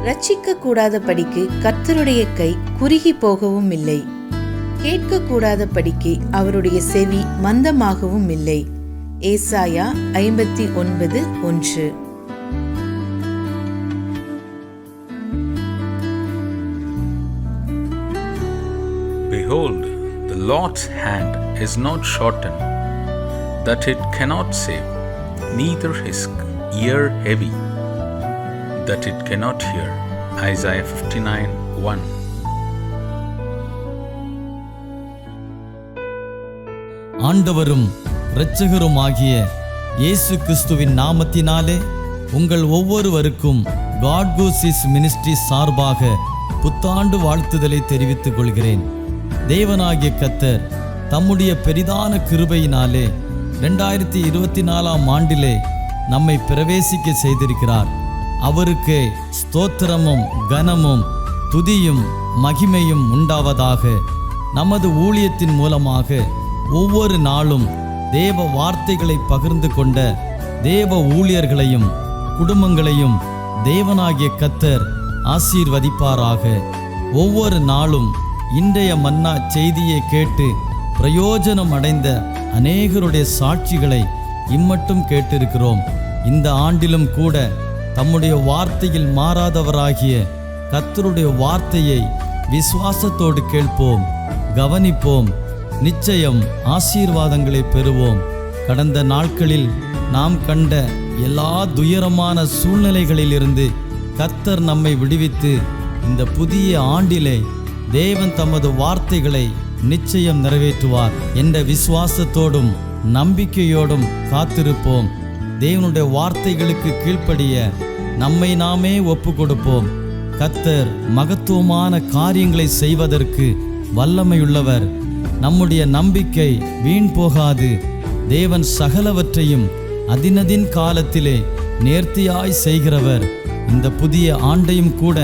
ரட்சிக்க கூடாத படிக்கு கர்த்தருடைய கை குறுகி போகவும் இல்லை, கேட்க கூடாத படிக்கு அவருடைய செவி மந்தமாகவும் இல்லை. ஏசாயா 59:1. Behold, the Lord's hand is not shortened, that it cannot save, neither his ear heavy, that it cannot hear. Isaiah 59:1. ஆண்டவரும் இரட்சகருமாகிய இயேசு கிறிஸ்துவின் நாமத்தினாலே உங்கள் ஒவ்வொருவருக்கும் காட் கோசிஸ் மினிஸ்ட்ரி சார்பாக புத்தாண்டு வாழ்த்துதலை தெரிவித்துக் கொள்கிறேன். தேவனாகிய கர்த்தர் தம்முடைய பெரிதான கிருபையினாலே 2024 ஆண்டிலே நம்மை பிரவேசிக்க செய்திருக்கிறார். அவருக்கு ஸ்தோத்திரமும் கனமும் துதியும் மகிமையும் உண்டாவதாக. நமது ஊழியத்தின் மூலமாக ஒவ்வொரு நாளும் தேவ வார்த்தைகளை பகிர்ந்து கொண்ட தேவ ஊழியர்களையும் குடும்பங்களையும் தேவனாகிய கர்த்தர் ஆசீர்வதிப்பாராக. ஒவ்வொரு நாளும் இன்றைய மன்னா செய்தியை கேட்டு பிரயோஜனம் அடைந்த அநேகருடைய சாட்சிகளை இம்மட்டும் கேட்டிருக்கிறோம். இந்த ஆண்டிலும் கூட தம்முடைய வார்த்தையில் மாறாதவராகிய கர்த்தருடைய வார்த்தையை விசுவாசத்தோடு கேட்போம், கவனிப்போம், நிச்சயம் ஆசீர்வாதங்களை பெறுவோம். கடந்த நாட்களில் நாம் கண்ட எல்லா துயரமான சூழ்நிலைகளிலிருந்து கர்த்தர் நம்மை விடுவித்து இந்த புதிய ஆண்டிலே தேவன் தமது வார்த்தைகளை நிச்சயம் நிறைவேற்றுவார் என்ற விசுவாசத்தோடும் நம்பிக்கையோடும் காத்திருப்போம். தேவனுடைய வார்த்தைகளுக்கு கீழ்ப்படிய நம்மை நாமே ஒப்பு கொடுப்போம். கர்த்தர் மகத்துவமான காரியங்களை செய்வதற்கு வல்லமையுள்ளவர். நம்முடைய நம்பிக்கை வீண் போகாது. தேவன் சகலவற்றையும் அதினதின் காலத்திலே நேர்த்தியாய் செய்கிறவர். இந்த புதிய ஆண்டையும் கூட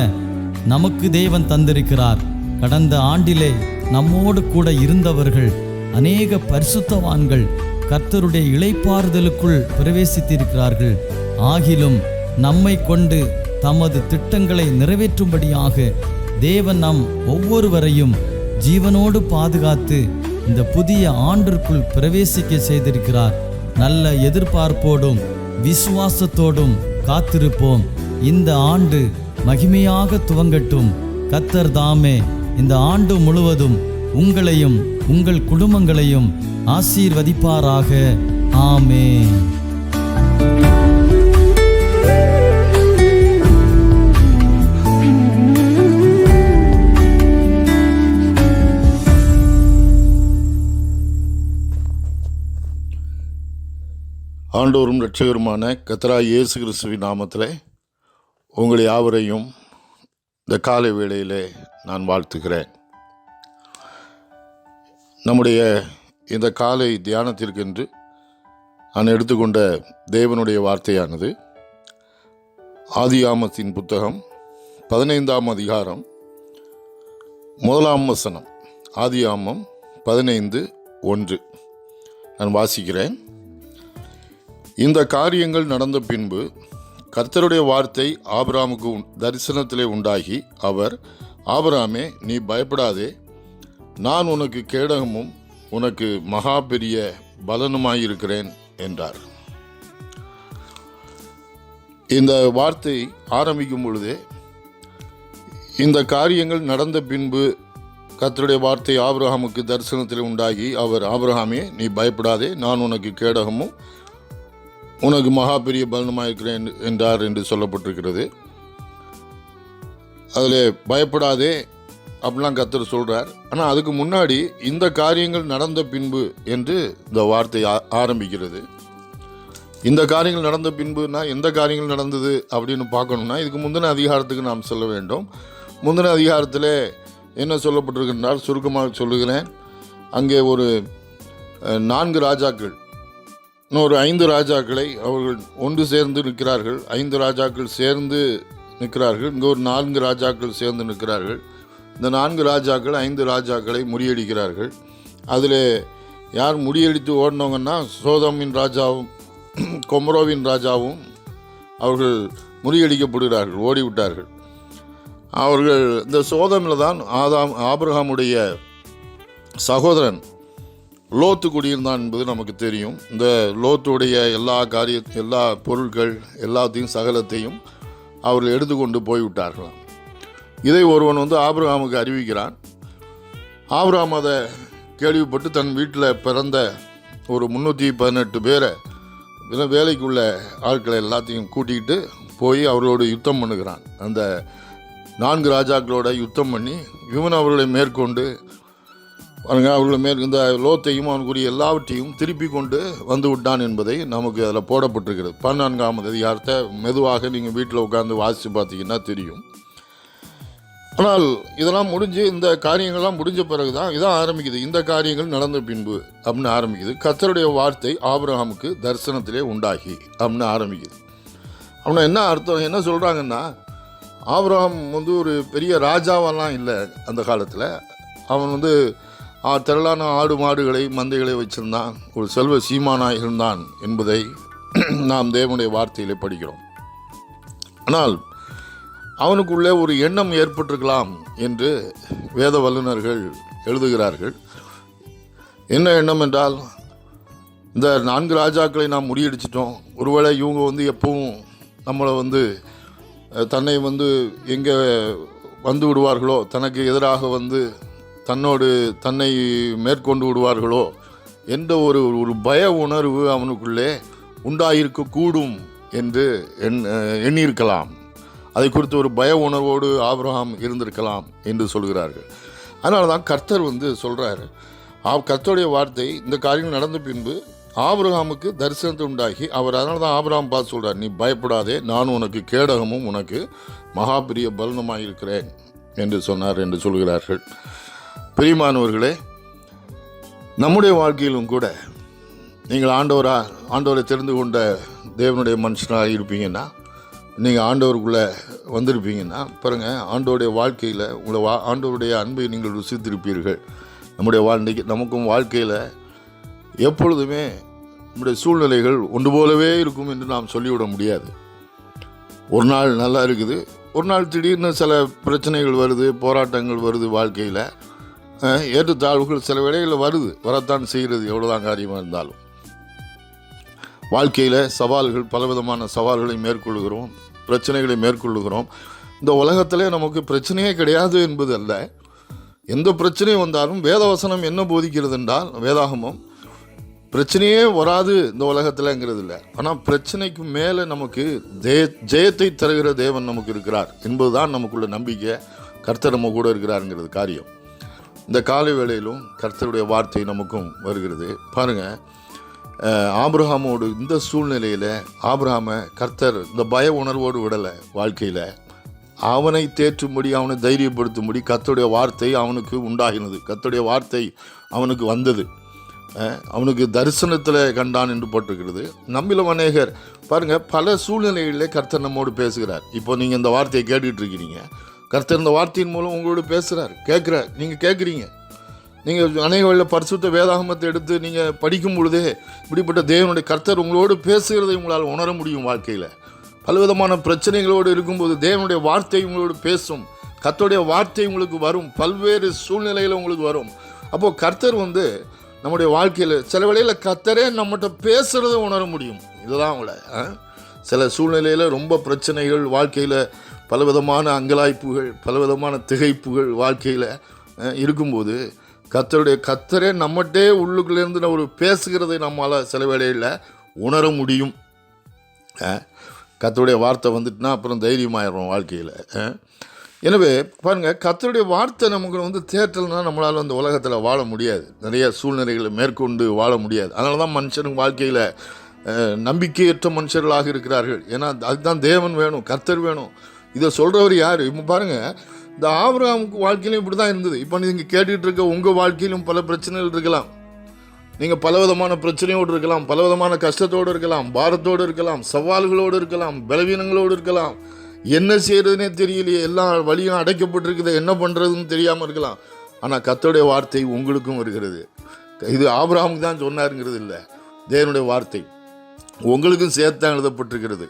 நமக்கு தேவன் தந்திருக்கிறார். கடந்த ஆண்டிலே நம்மோடு கூட இருந்தவர்கள் அநேக பரிசுத்தவான்கள் கர்த்தருடைய இளைப்பாறுதலுக்குள் பிரவேசித்திருக்கிறார்கள். ஆகிலும் நம்மை கொண்டு தமது திட்டங்களை நிறைவேற்றும்படியாக தேவன் நம் ஒவ்வொருவரையும் ஜீவனோடு பாதுகாத்து இந்த புதிய ஆண்டிற்குள் பிரவேசிக்க செய்திருக்கிறார். நல்ல எதிர்பார்ப்போடும் விசுவாசத்தோடும் காத்திருப்போம். இந்த ஆண்டு மகிமையாக துவங்கட்டும். கர்த்தர் தாமே இந்த ஆண்டு முழுவதும் உங்களையும் உங்கள் குடும்பங்களையும் ஆசீர்வதிப்பாராக. ஆமென். ஆண்டவரும் இரட்சகருமான கர்த்தராகிய இயேசு கிறிஸ்துவின் நாமத்திலே உங்கள் யாவரையும் இந்த காலை வேளையிலே நான் வாழ்த்துகிறேன். நம்முடைய இந்த காலை தியானத்திற்கென்று நான் எடுத்துக்கொண்ட தேவனுடைய வார்த்தையானது ஆதியாமத்தின் புத்தகம் 15ஆம் அதிகாரம் 1ஆம் வசனம். ஆதியாமம் 15:1 நான் வாசிக்கிறேன். இந்த காரியங்கள் நடந்த பின்பு கர்த்தருடைய வார்த்தை ஆபிரகாமுக்கு தரிசனத்திலே உண்டாகி, அவர், ஆபிரகாமே, நீ பயப்படாதே, நான் உனக்கு கேடகமும் உனக்கு மகா பெரிய பலனுமாயிருக்கிறேன் என்றார். இந்த வார்த்தை ஆரம்பிக்கும் பொழுதே இந்த காரியங்கள் நடந்த பின்பு கர்த்தருடைய வார்த்தை ஆபிரகாமுக்கு தரிசனத்தில் உண்டாகி, அவர், ஆபிரகாமே, நீ பயப்படாதே, நான் உனக்கு கேடகமும் உனக்கு மகா பெரிய பலனுமாயிருக்கிறேன் என்றார் என்று சொல்லப்பட்டிருக்கிறது. அதில் பயப்படாதே அப்படிலாம் கர்த்தர் சொல்கிறார். ஆனால் அதுக்கு முன்னாடி இந்த காரியங்கள் நடந்த பின்பு என்று இந்த வார்த்தை ஆரம்பிக்கிறது. இந்த காரியங்கள் நடந்த பின்புனா எந்த காரியங்கள் நடந்தது அப்படின்னு பார்க்கணுன்னா இதுக்கு முந்தின அதிகாரத்துக்கு நாம் சொல்ல வேண்டும். முந்தின அதிகாரத்தில் என்ன சொல்லப்பட்டிருக்கின்றால் சுருக்கமாக சொல்லுகிறேன். அங்கே ஒரு 4 ராஜாக்கள், இன்னொரு 5 ராஜாக்களை அவர்கள் ஒன்று சேர்ந்து நிற்கிறார்கள். 5 ராஜாக்கள் சேர்ந்து நிற்கிறார்கள். இங்கே ஒரு 4 ராஜாக்கள் சேர்ந்து நிற்கிறார்கள். இந்த 4 ராஜாக்கள் 5 ராஜாக்களை முறியடிக்கிறார்கள். அதில் யார் முறியடித்து ஓடினவங்கன்னா சோதோமின் ராஜாவும் கொமரோவின் ராஜாவும் அவர்கள் முறியடிக்கப்படுகிறார்கள், ஓடிவிட்டார்கள். அவர்கள் இந்த சோதமில் தான் ஆபிரகாமுடைய சகோதரன் லோத்து குடியிருந்தான் என்பது நமக்கு தெரியும். இந்த லோத்துடைய எல்லா பொருட்கள் எல்லாத்தையும் சகலத்தையும் அவர்கள் எடுத்துக்கொண்டு போய்விட்டார்களாம். இதை ஒருவன் ஆபிரகாமுக்கு அறிவிக்கிறான். ஆபிரகாம் அதை கேள்விப்பட்டு தன் வீட்டில் பிறந்த ஒரு 318 பேரை வேலைக்குள்ள ஆட்களை எல்லாத்தையும் கூட்டிக்கிட்டு போய் அவர்களோடு யுத்தம் பண்ணுகிறான். அந்த 4 ராஜாக்களோட யுத்தம் பண்ணி இவன் அவர்களை மேற்கொண்டு அவர்களை இந்த லோத்தையும் அவனுக்குரிய எல்லாவற்றையும் திருப்பி கொண்டு வந்து விட்டான் என்பதை நமக்கு அதில் போடப்பட்டிருக்கிறது. 14ஆம் அதிகாரத்தை மெதுவாக நீங்கள் வீட்டில் உட்காந்து வாசித்து பார்த்தீங்கன்னா தெரியும். ஆனால் இதெல்லாம் முடிஞ்சு, இந்த காரியங்கள்லாம் முடிஞ்ச பிறகு தான் இதான் ஆரம்பிக்குது. இந்த காரியங்கள் நடந்த பின்பு அப்படின்னு ஆரம்பிக்குது. கர்த்தருடைய வார்த்தை ஆபிரகாமுக்கு தரிசனத்திலே உண்டாகி அப்படின்னு ஆரம்பிக்குது. அப்படின்னா என்ன அர்த்தம், என்ன சொல்கிறாங்கன்னா, ஆபிரகாம் ஒரு பெரிய ராஜாவெல்லாம் இல்லை அந்த காலத்தில். அவன் திரளான ஆடு மாடுகளை மந்தைகளை வச்சிருந்தான், ஒரு செல்வ சீமானாக இருந்தான் என்பதை நாம் தேவனுடைய வார்த்தையிலே படிக்கிறோம். ஆனால் அவனுக்குள்ளே ஒரு எண்ணம் ஏற்பட்டிருக்கலாம் என்று வேத வல்லுநர்கள் எழுதுகிறார்கள். என்ன எண்ணம் என்றால், இந்த 4 ராஜாக்களை நாம் முறியடிச்சிட்டோம், ஒருவேளை இவங்க எப்பவும் நம்மளை தன்னை எங்கே வந்து விடுவார்களோ, தனக்கு எதிராக தன்னை மேற்கொண்டு விடுவார்களோ என்ற ஒரு பய உணர்வு அவனுக்குள்ளே உண்டாயிருக்கக்கூடும் என்று எண்ணியிருக்கலாம். அதை குறித்து ஒரு பய உணர்வோடு ஆபிரகாம் இருந்திருக்கலாம் என்று சொல்கிறார்கள். அதனால தான் கர்த்தர் சொல்கிறாரு, கர்த்தருடைய வார்த்தை இந்த காரியங்கள் நடந்த பின்பு ஆபிரகாமுக்கு தரிசனத்தை உண்டாகி அதனால தான் ஆபிரகாம் பார்த்து சொல்கிறார், நீ பயப்படாதே, நான் உனக்கு கேடகமும் உனக்கு மகாபிரிய பலனுமாக இருக்கிறேன் என்று சொன்னார் என்று சொல்கிறார்கள். பிரியமானவர்களே, நம்முடைய வாழ்க்கையிலும் கூட நீங்கள் ஆண்டவரை தெரிந்து கொண்ட தேவனுடைய மனுஷனாக இருப்பீங்கன்னா, நீங்கள் ஆண்டவருக்குள்ளே வந்திருப்பீங்கன்னா பாருங்கள், ஆண்டவருடைய வாழ்க்கையில் ஆண்டவருடைய அன்பை நீங்கள் ருசித்திருப்பீர்கள். நம்முடைய நமக்கும் வாழ்க்கையில் எப்பொழுதுமே நம்முடைய சூழ்நிலைகள் ஒன்று போலவே இருக்கும் என்று நாம் சொல்லிவிட முடியாது. ஒரு நாள் நல்லா இருக்குது, ஒரு நாள் திடீர்னு சில பிரச்சனைகள் வருது, போராட்டங்கள் வருது, வாழ்க்கையில் ஏற்றத்தாழ்வுகள் சில வேளைகளில் வரத்தான் செய்கிறது. எவ்வளோதான் காரியமாக இருந்தாலும் வாழ்க்கையில் சவால்கள், பலவிதமான சவால்களை மேற்கொள்கிறோம், பிரச்சனைகளை மேற்கொள்ளுகிறோம். இந்த உலகத்திலே நமக்கு பிரச்சனையே கிடையாது என்பது அல்ல. எந்த பிரச்சனையும் வந்தாலும் வேதவசனம் என்ன போதிக்கிறது என்றால், வேதாகமம் பிரச்சனையே வராது இந்த உலகத்தில்ங்கிறது இல்லை. ஆனால் பிரச்சனைக்கு மேலே நமக்கு ஜெயத்தை தருகிற தேவன் நமக்கு இருக்கிறார் என்பதுதான் நமக்குள்ள நம்பிக்கை. கர்த்தர் நம்ம கூட இருக்கிறாருங்கிறது காரியம். இந்த காலை வேளையிலும் கர்த்தருடைய வார்த்தை நமக்கும் வருகிறது. பாருங்கள், ஆபிரகாமோடு இந்த சூழ்நிலையில் ஆபிரகாமை கர்த்தர் இந்த பய உணர்வோடு விடலை. வாழ்க்கையில் அவனை தேற்றும்படி, அவனை தைரியப்படுத்தும்படி கர்த்தருடைய வார்த்தை அவனுக்கு உண்டாகினது. கர்த்தருடைய வார்த்தை அவனுக்கு வந்தது. அவனுக்கு தரிசனத்தில் கண்டான் என்று போட்டிருக்கிறது. நம்மிலும் அநேகர் பாருங்கள், பல சூழ்நிலைகளிலே கர்த்தர் நம்மோடு பேசுகிறார். இப்போ நீங்கள் இந்த வார்த்தையை கேட்டுக்கிட்டு இருக்கிறீங்க, கர்த்தர் இந்த வார்த்தையின் மூலம் உங்களோடு பேசுகிறார். நீங்கள் கேட்குறீங்க. நீங்கள் அநேக வழியில் பரிசுத்த வேதாகமத்தை எடுத்து நீங்கள் படிக்கும் பொழுதே இப்படிப்பட்ட தேவனுடைய கர்த்தர் உங்களோடு பேசுகிறதை உங்களால் உணர முடியும். வாழ்க்கையில் பலவிதமான பிரச்சனைகளோடு இருக்கும்போது தேவனுடைய வார்த்தை உங்களோடு பேசும். கர்த்தருடைய வார்த்தை உங்களுக்கு வரும், பல்வேறு சூழ்நிலையில் உங்களுக்கு வரும். அப்போது கர்த்தர் நம்முடைய வாழ்க்கையில் சில வேளையில் கர்த்தரே நம்மகிட்ட பேசுகிறத உணர முடியும். இதுதான் அவங்கள சில சூழ்நிலையில் ரொம்ப பிரச்சனைகள், வாழ்க்கையில் பலவிதமான அங்கலாய்ப்புகள், பலவிதமான திகைப்புகள் வாழ்க்கையில் இருக்கும்போது கர்த்தரே நம்மகிட்டே உள்ளுக்குள்ளேருந்து ஒரு பேசுகிறதை நம்மளால் சில வேளையில் உணர முடியும். கர்த்தருடைய வார்த்தை வந்துட்டுனா அப்புறம் தைரியமாயிடும் வாழ்க்கையில். எனவே பாருங்கள், கர்த்தருடைய வார்த்தை நமக்கு தேற்றல்னா நம்மளால் அந்த உலகத்தில் வாழ முடியாது. நிறைய சூழ்நிலைகளை மேற்கொண்டு வாழ முடியாது. அதனால தான் மனுஷனுக்கு வாழ்க்கையில் நம்பிக்கையற்ற மனுஷர்களாக இருக்கிறார்கள். ஏன்னா அதுதான் தேவன் வேணும், கர்த்தர் வேணும். இதை சொல்கிறவர் யார்? இப்போ பாருங்கள், இந்த ஆபிரகாமுக்கு வாழ்க்கையிலும் இப்படி தான் இருந்தது. இப்போ நீங்கள் கேட்டுக்கிட்டு இருக்க உங்கள் வாழ்க்கையிலும் பல பிரச்சனைகள் இருக்கலாம். நீங்கள் பலவிதமான பிரச்சனையோடு இருக்கலாம், பலவிதமான கஷ்டத்தோடு இருக்கலாம், பாரத்தோடு இருக்கலாம், சவால்களோடு இருக்கலாம், பலவீனங்களோடு இருக்கலாம். என்ன செய்கிறதுனே தெரியலையே, எல்லா வழியும் அடைக்கப்பட்டிருக்குது, என்ன பண்ணுறதுன்னு தெரியாமல் இருக்கலாம். ஆனால் கர்த்தருடைய வார்த்தை உங்களுக்கும் வருகிறது. இது ஆபிரகாமுக்கு தான் சொன்னாருங்கிறது இல்லை, தேவனுடைய வார்த்தை உங்களுக்கும் சேர்த்தான் எழுதப்பட்டிருக்கிறது.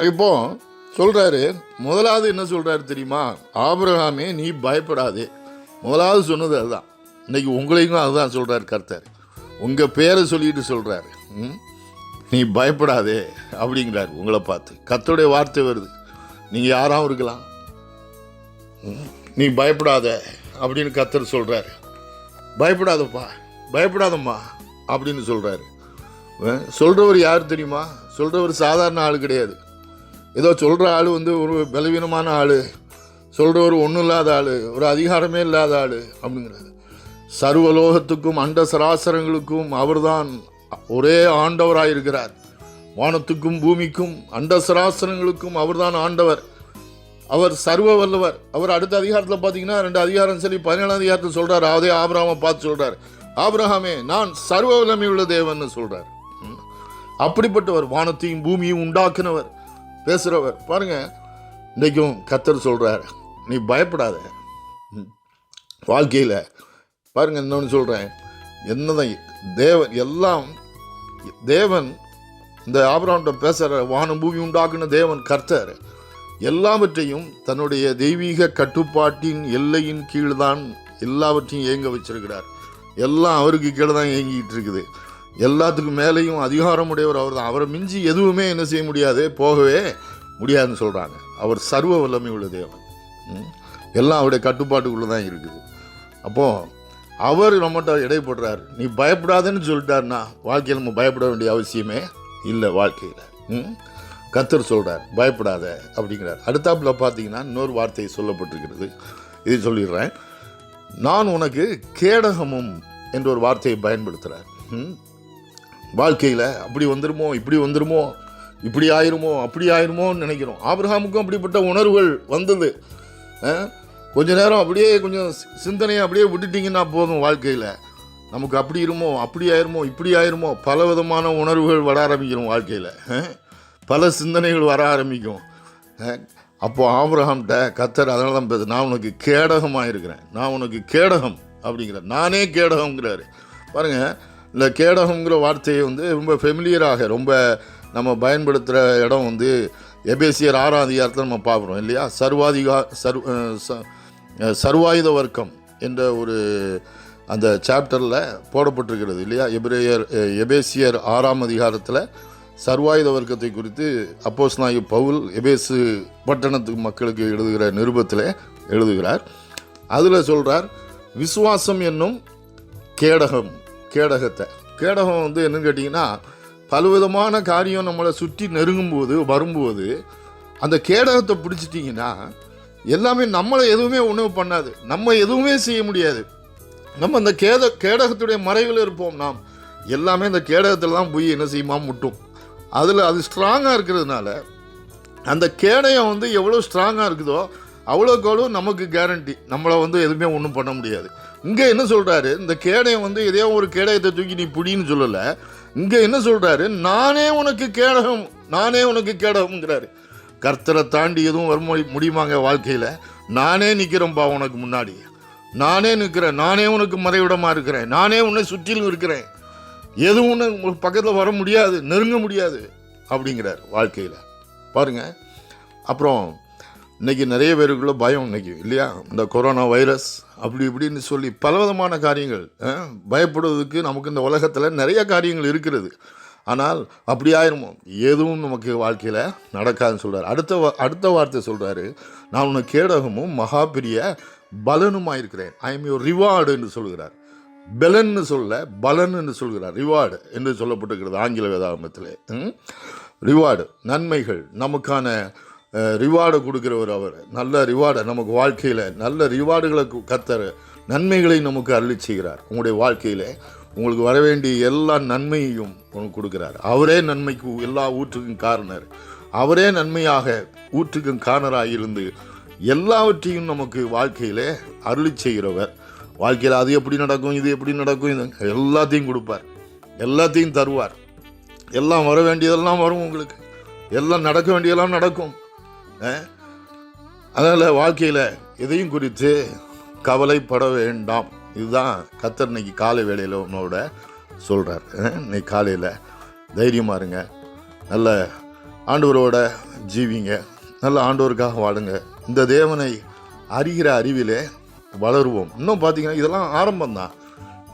இப்போது சொல்கிறாரு. முதலாவது என்ன சொல்கிறாரு தெரியுமா? ஆபிரகாமே நீ பயப்படாதே. முதலாவது சொன்னது அதுதான். இன்னைக்கு உங்களையும் அதுதான் சொல்கிறார் கர்த்தர். உங்கள் பேரை சொல்லிட்டு சொல்கிறாரு, நீ பயப்படாதே அப்படிங்கிறார். உங்களை பார்த்து கர்த்தருடைய வார்த்தை வருது. நீங்கள் யாராகவும் இருக்கலாம், நீ பயப்படாத அப்படின்னு கர்த்தர் சொல்கிறாரு. பயப்படாதப்பா, பயப்படாதம்மா அப்படின்னு சொல்கிறாரு. சொல்கிறவர் யார் தெரியுமா? சொல்கிறவர் சாதாரண ஆள் கிடையாது. ஏதோ சொல்கிற ஆள் ஒரு பலவீனமான ஆள், சொல்கிறவர் ஒன்றும் இல்லாத ஆள், ஒரு அதிகாரமே இல்லாத ஆள் அப்படிங்கிறாரு. சர்வலோகத்துக்கும் அண்ட சராசரங்களுக்கும் அவர்தான் ஒரே ஆண்டவராக இருக்கிறார். வானத்துக்கும் பூமிக்கும் அண்ட சராசரங்களுக்கும் அவர்தான் ஆண்டவர். அவர் சர்வ வல்லவர். அவர் அடுத்த அதிகாரத்தில் பார்த்தீங்கன்னா 2 அதிகாரம் சரி 17 அதிகாரத்தில் சொல்கிறார். அதே ஆபிரகாமை பார்த்து சொல்கிறார், ஆபிரகாமே நான் சர்வ வல்லமை உள்ள தேவன் சொல்கிறார். அப்படிப்பட்டவர், வானத்தையும் பூமியும் உண்டாக்குனவர், பேசுகிறவர். பாருங்க, இன்றைக்கும் கர்த்தர் சொல்கிறார், நீ பயப்படாத. வாழ்க்கையில் பாருங்க, இன்னொன்று சொல்கிறேன், என்னதான் தேவன் இந்த ஆபிரகாம்கிட்ட பேசுகிற, வானம் பூமி உண்டாக்குன தேவன் கர்த்தர் எல்லாவற்றையும் தன்னுடைய தெய்வீக கட்டுப்பாட்டின் எல்லையின் கீழ்தான் எல்லாவற்றையும் இயங்க வச்சிருக்கிறார். எல்லாம் அவருக்கு கீழே தான் இயங்கிட்டு இருக்குது. எல்லாத்துக்கும் மேலேயும் அதிகாரம் உடையவர் அவர் தான். அவரை மிஞ்சி எதுவுமே என்ன செய்ய முடியாது, போகவே முடியாதுன்னு சொல்கிறாங்க. அவர் சர்வ வல்லமை உள்ள தேவன். எல்லாம் அவருடைய கட்டுப்பாட்டுக்குள்ளே தான் இருக்குது. அப்போது அவர் நம்மகிட்ட இடைப்படுறார். நீ பயப்படாதன்னு சொல்லிட்டாருன்னா வாழ்க்கையில் நம்ம பயப்பட வேண்டிய அவசியமே இல்லை. வாழ்க்கையில் கர்த்தர் சொல்கிறார் பயப்படாத அப்படிங்கிறார். அடுத்தாப்புல பார்த்தீங்கன்னா இன்னொரு வார்த்தை சொல்லப்பட்டிருக்கிறது. இது சொல்லிடுறேன். நான் உனக்கு கேடகமும் என்ற ஒரு வார்த்தையை பயன்படுத்துகிறார். வாழ்க்கையில் அப்படி வந்துருமோ, இப்படி வந்துருமோ, இப்படி ஆயிருமோ, அப்படி ஆயிருமோன்னு நினைக்கிறோம். ஆபிரகாமுக்கும் அப்படிப்பட்ட உணர்வுகள் வந்தது. கொஞ்ச நேரம் அப்படியே கொஞ்சம் சிந்தனையை அப்படியே விட்டுட்டிங்கன்னா போதும். வாழ்க்கையில் நமக்கு அப்படி இருமோ, அப்படி ஆயிருமோ, இப்படி ஆயிருமோ, பல விதமான உணர்வுகள் வர ஆரம்பிக்கிறோம். வாழ்க்கையில் பல சிந்தனைகள் வர ஆரம்பிக்கும். அப்போது ஆபிரகாம்கிட்ட கர்த்தர் அதனால தான் பேச, நான் உனக்கு கேடகமாக இருக்கிறேன், நான் உனக்கு கேடகம் அப்படிங்கிற, நானே கேடகம்ங்கிறாரு. பாருங்கள், இந்த கேடகங்கிற வார்த்தையை ரொம்ப ஃபெமிலியராக ரொம்ப நம்ம பயன்படுத்துகிற இடம் எபேசியர் 6ஆம் அதிகாரத்தில் நம்ம பார்க்குறோம் இல்லையா? சர்வாயுத வர்க்கம் என்ற ஒரு அந்த சாப்டரில் போடப்பட்டிருக்கிறது இல்லையா? எபேசியர் 6ஆம் அதிகாரத்தில் சர்வாயுத வர்க்கத்தை குறித்து அப்போஸ்தலனாகிய பவுல் எபேசு பட்டணத்துக்கு மக்களுக்கு எழுதுகிற நிருபத்தில் எழுதுகிறார். அதில் சொல்கிறார், விசுவாசம் என்னும் கேடகத்தை. கேடகம் என்னன்னு கேட்டிங்கன்னா, பலவிதமான காரியம் நம்மளை சுற்றி நெருங்கும்போது வரும்போது அந்த கேடகத்தை பிடிச்சிட்டிங்கன்னா எல்லாமே நம்மளை எதுவுமே ஒன்றும் பண்ணாது, நம்ம எதுவுமே செய்ய முடியாது. நம்ம அந்த கேடகத்துடைய மறைவில் இருப்போம். நாம் எல்லாமே அந்த கேடகத்தில் தான் போய் என்ன செய்யுமா முட்டும். அது ஸ்ட்ராங்காக இருக்கிறதுனால அந்த கேடயம் எவ்வளோ ஸ்ட்ராங்காக இருக்குதோ அவ்வளோக்கு அவ்வளோ நமக்கு கேரண்டி, நம்மளை எதுவுமே ஒன்றும் பண்ண முடியாது. இங்கே என்ன சொல்கிறாரு, இந்த கேடயம் இதே ஒரு கேடயத்தை தூக்கி நீ பிடின்னு சொல்லலை. இங்கே என்ன சொல்கிறாரு, நானே உனக்கு கேடகம்ங்கிறாரு. கர்த்தரை தாண்டி எதுவும் வர முடியுமாங்க வாழ்க்கையில்? நானே நிற்கிறேன்ப்பா உனக்கு முன்னாடி, நானே நிற்கிறேன், நானே உனக்கு மறைவிடமாக இருக்கிறேன், நானே உன்னை சுற்றிலும் இருக்கிறேன், எதுவும் உங்களுக்கு பக்கத்தில் வர முடியாது, நெருங்க முடியாது அப்படிங்கிறார் வாழ்க்கையில். பாருங்கள், அப்புறம் இன்றைக்கி நிறைய பேருக்குள்ள பயம் இன்றைக்கி இல்லையா? இந்த கொரோனா வைரஸ் அப்படி இப்படின்னு சொல்லி பலவிதமான காரியங்கள், பயப்படுவதற்கு நமக்கு இந்த உலகத்தில் நிறைய காரியங்கள் இருக்கிறது. ஆனால் அப்படி ஆயிருமோ, எதுவும் நமக்கு வாழ்க்கையில் நடக்காதுன்னு சொல்கிறார். அடுத்த வார்த்தை சொல்கிறாரு, நான் உனக்கு கேடகமும் மகா பெரிய பலனுமாக இருக்கிறேன். ஐ எம் யுவர் ரிவார்டு என்று சொல்கிறார். பெலன்னு சொல்ல, பலன் என்று சொல்கிறார். ரிவார்டு என்று சொல்லப்பட்டிருக்கிறது ஆங்கில வேதாகமத்தில். ரிவார்டு, நன்மைகள், நமக்கான ரிவார்டை கொடுக்குறவர் அவர். நல்ல ரிவார்டை நமக்கு வாழ்க்கையில் நல்ல ரிவார்டுகளை கர்த்தர் நன்மைகளை நமக்கு அருளி செய்கிறார். உங்களுடைய வாழ்க்கையில் உங்களுக்கு வர வேண்டிய எல்லா நன்மையையும் உங்களுக்கு கொடுக்குறார். அவரே நன்மைக்கு எல்லா ஊற்றுக்கும் காரணர். அவரே நன்மையாக ஊற்றுக்கும் காரணராக இருந்து எல்லாவற்றையும் நமக்கு வாழ்க்கையில் அருளி செய்கிறவர். வாழ்க்கையில் அது எப்படி நடக்கும், இது எப்படி நடக்கும், இது எல்லாத்தையும் கொடுப்பார், எல்லாத்தையும் தருவார். எல்லாம் வர வேண்டியதெல்லாம் வரும், உங்களுக்கு எல்லாம் நடக்க வேண்டியதெல்லாம் நடக்கும். அதனால் வாழ்க்கையில் எதையும் குறித்து கவலைப்பட வேண்டாம். இதுதான் கர்த்தர் இன்னைக்கு காலை வேளையில் உன்னோட சொல்கிறார். இன்னைக்கு காலையில் தைரியமாக இருங்க, நல்ல ஆண்டவரோட ஜீவிங்க, நல்ல ஆண்டவருக்காக வாழுங்க. இந்த தேவனை அறிகிற அறிவிலே வளருவோம். இன்னும் பார்த்தீங்கன்னா இதெல்லாம் ஆரம்பம்தான்.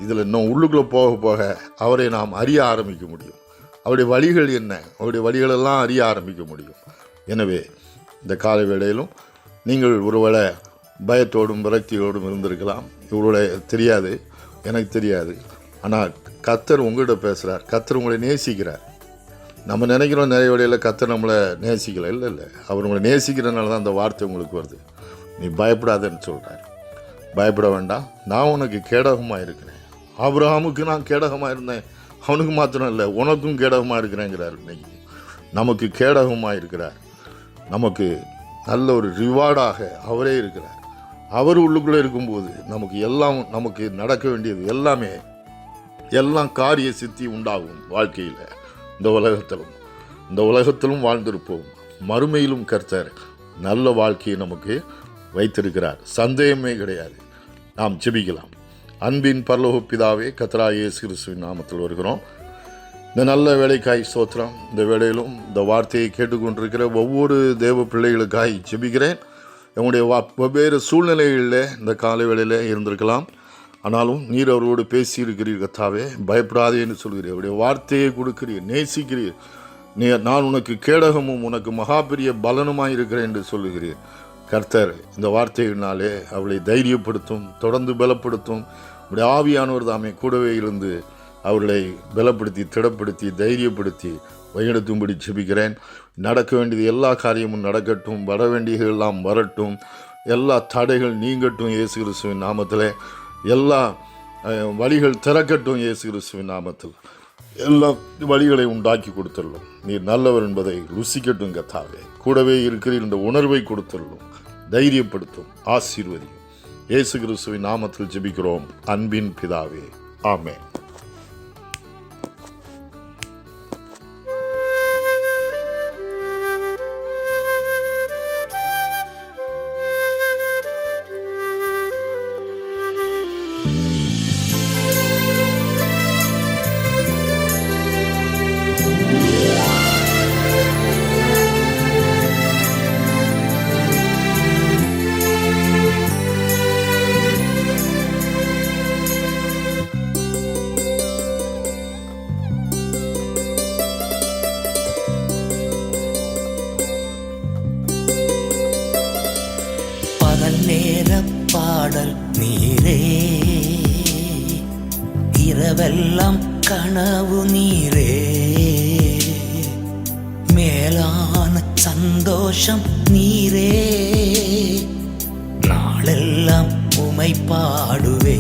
இதில் இன்னும் உள்ளுக்குள்ளே போக போக அவரை நாம் அறிய ஆரம்பிக்க முடியும். அவருடைய வழிகள் என்ன, அவருடைய வழிகளெல்லாம் அறிய ஆரம்பிக்க முடியும். எனவே இந்த காலை வேளையிலும் நீங்கள் ஒருவேளை பயத்தோடும் விரக்தியோடும் இருந்திருக்கலாம். இவருடைய தெரியாது, எனக்கு தெரியாது. ஆனால் கர்த்தர் உங்கள்கிட்ட பேசுகிறார். கர்த்தர் உங்களை நேசிக்கிறார். நம்ம நினைக்கிறோம் நிறைய வழியில் கர்த்தர் நம்மளை நேசிக்கலை. இல்லை, அவர் உங்களை நேசிக்கிறதுனால தான் அந்த வார்த்தை உங்களுக்கு வருது. நீ பயப்படாதன்னு சொல்கிறார். பயப்பட வேண்டாம், நான் உனக்கு கேடகமாக இருக்கிறேன். ஆபிரகாமுக்கு நான் கேடகமாக இருந்தேன், அவனுக்கு மாத்திரம் இல்லை உனக்கும் கேடகமாக இருக்கிறேங்கிறார். இன்னைக்கு நமக்கு கேடகமாக இருக்கிறார். நமக்கு நல்ல ஒரு ரிவார்டாக அவரே இருக்கிறார். அவர் உள்ளுக்குள்ளே இருக்கும்போது நமக்கு நடக்க வேண்டியது எல்லாம் காரிய சித்தி உண்டாகும். வாழ்க்கையில் இந்த உலகத்திலும் வாழ்ந்திருப்போம். மறுமையிலும் கர்த்தர் நல்ல வாழ்க்கையை நமக்கு வைத்திருக்கிறார். சந்தேகமே கிடையாது. நாம் ஜெபிக்கலாம். அன்பின் பரலோக பிதாவே, கர்த்தராகிய இயேசு கிறிஸ்துவின் நாமத்தில் வருகிறோம். இந்த நல்ல வேலைக்காய் ஸ்தோத்திரம். இந்த வேளையிலும் இந்த வார்த்தையை கேட்டுக்கொண்டிருக்கிற ஒவ்வொரு தேவ பிள்ளைகளுக்காய் ஜெபிக்கிறேன். என்னுடைய வெவ்வேறு சூழ்நிலைகளில் இந்த காலை வேளையில் இருந்திருக்கலாம். ஆனாலும் நீர் அவரோடு பேசியிருக்கிறீர். கர்த்தாவே, பயப்படாதே என்று சொல்கிறீர். அவருடைய வார்த்தையை கொடுக்கிறீர், நேசிக்கிறீர். நான் உனக்கு கேடகமும் உனக்கு மகா பெரிய பலனுமாய் இருக்கிறேன் என்று சொல்லுகிறீர். கர்த்தர் இந்த வார்த்தையினாலே அவளை தைரியப்படுத்தும், தொடர்ந்து பலப்படுத்தும். உடைய ஆவியானவர் தாமே கூடவே இருந்து அவர்களை பலப்படுத்தி, திடப்படுத்தி, தைரியப்படுத்தி வழிநடத்தும்படி ஜெபிக்கிறேன். நடக்க வேண்டியது எல்லா காரியமும் நடக்கட்டும், வர வேண்டியது எல்லாம் வரட்டும், எல்லா தடைகள் நீங்கட்டும் இயேசு கிறிஸ்துவின் நாமத்தில். எல்லா வழிகள் திறக்கட்டும் இயேசு கிறிஸ்துவின் நாமத்தில். எல்லா வழிகளை உண்டாக்கி கொடுத்துள்ளோம். நீர் நல்லவர் என்பதை ருசிக்கட்டும் கர்த்தாவே. கூடவே இருக்கிறீர் இந்த உணர்வை கொடுத்துள்ளோம். தைரியப்படுத்தும், ஆசீர்வதியும். இயேசு கிறிஸ்துவின் நாமத்தில் ஜெபிக்கிறோம் அன்பின் பிதாவே, ஆமென். பாடல் நீரே, இரவெல்லாம் கனவு நீரே, மேலான சந்தோஷம் நீரே, நாளெல்லாம் உமை பாடுவே.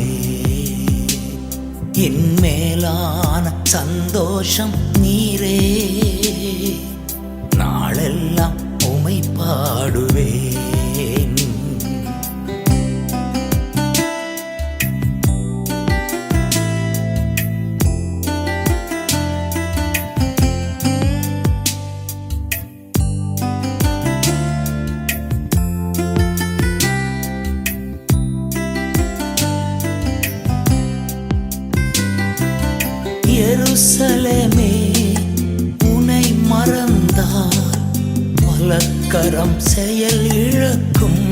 என் மேலான சந்தோஷம் நீரே, நாளெல்லாம் உமை பாடுவே. எருசலேமே, உனை மறந்தால் வலக்கரம் செயல் இழக்கும்.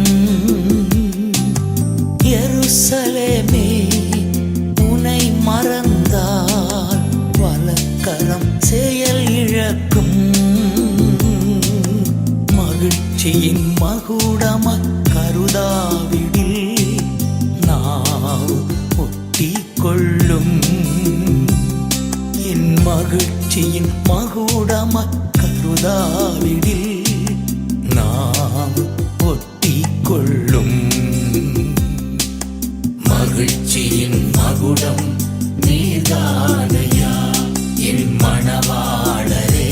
எருசலேமே, உனை மறந்தால் வலக்கரம் செயல் இழக்கும். மகிழ்ச்சியின் மகுடம கருதாவிடில் நாவு ஒட்டி கொள்ளும். என் மகிழ்ச்சியின் மகுடம கருதாவிடில் நாம் ஒட்டி கொள்ளும். மகிழ்ச்சியின் மகுடம் நீர்தானையா என் மணவாளரே,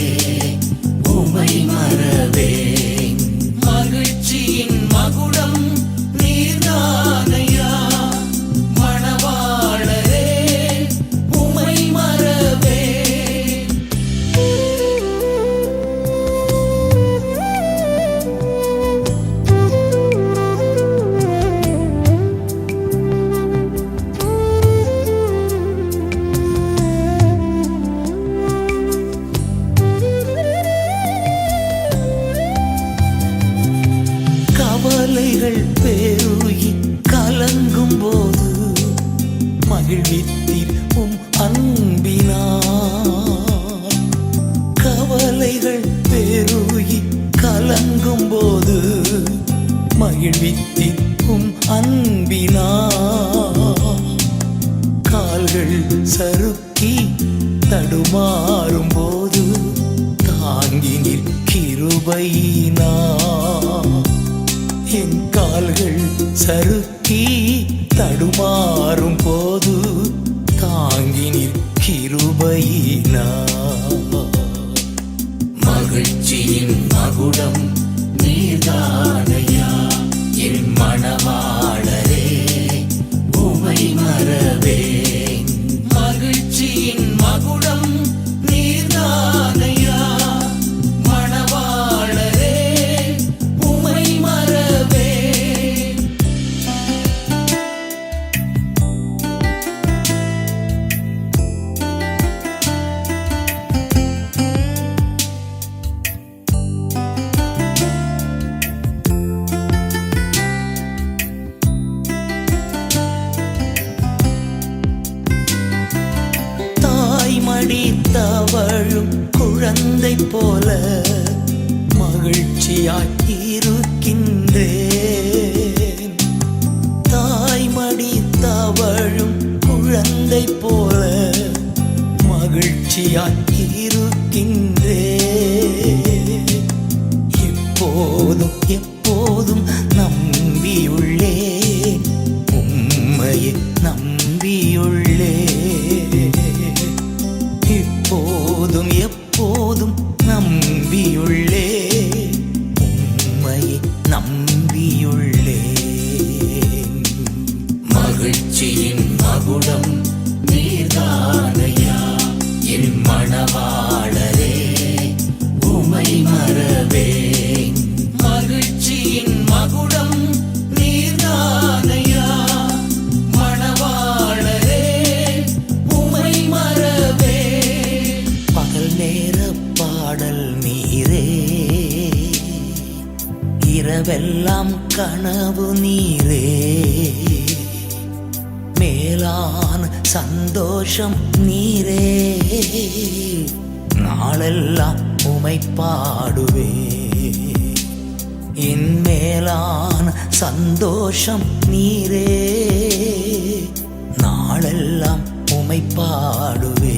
உமை மறவேன். மகிழ்ச்சியின் மகுடம் நீர்தானையா மணவாளரே, உமை மறவேன். தடுமாறும் போது தாங்கி நிற்கிருபையினா என் கால்கள் சறுக்கி தடுமாறும் போது தாங்கி நிற்கிருபையினா மகிழ்ச்சியின் மகுடம் நீர்தானையா என் மணவாளரே உமை மறவேன் மகிழ்ச்சியின் மகுடம் நீர்தானையா மணவாளரே உமை மறவேன் தாய்மடி தவழும் குழந்தை போல மகிழ்ச்சியாய் இருக்கின்றேன் தாய்மடி தவழும் குழந்தை போல மகிழ்ச்சியாய் இருக்கின்றேன் எப்போதும் எப்போதும் நம்பியுள்ளேன் உம்மையை நம்பியுள்ளேன் எப்போதும் எப்போதும் நம்பியுள்ளேன் உம்மையை நம்பியுள்ளேன் மகிழ்ச்சியின் மகுடம் நீர்தானையா என் மணவாளரே உமை மறவேன் மகிழ்ச்சியின் மகுடம் நீர்தானையா மணவாளரே உமை மறவேன் பகல் நேர பாடல் நீரே இரவெல்லாம் கனவு நீரே மேலான சந்தோஷம் நீரே நாளெல்லாம் உமை பாடுவே என் மேலான சந்தோஷம் நீரே நாளெல்லாம் உமை பாடுவே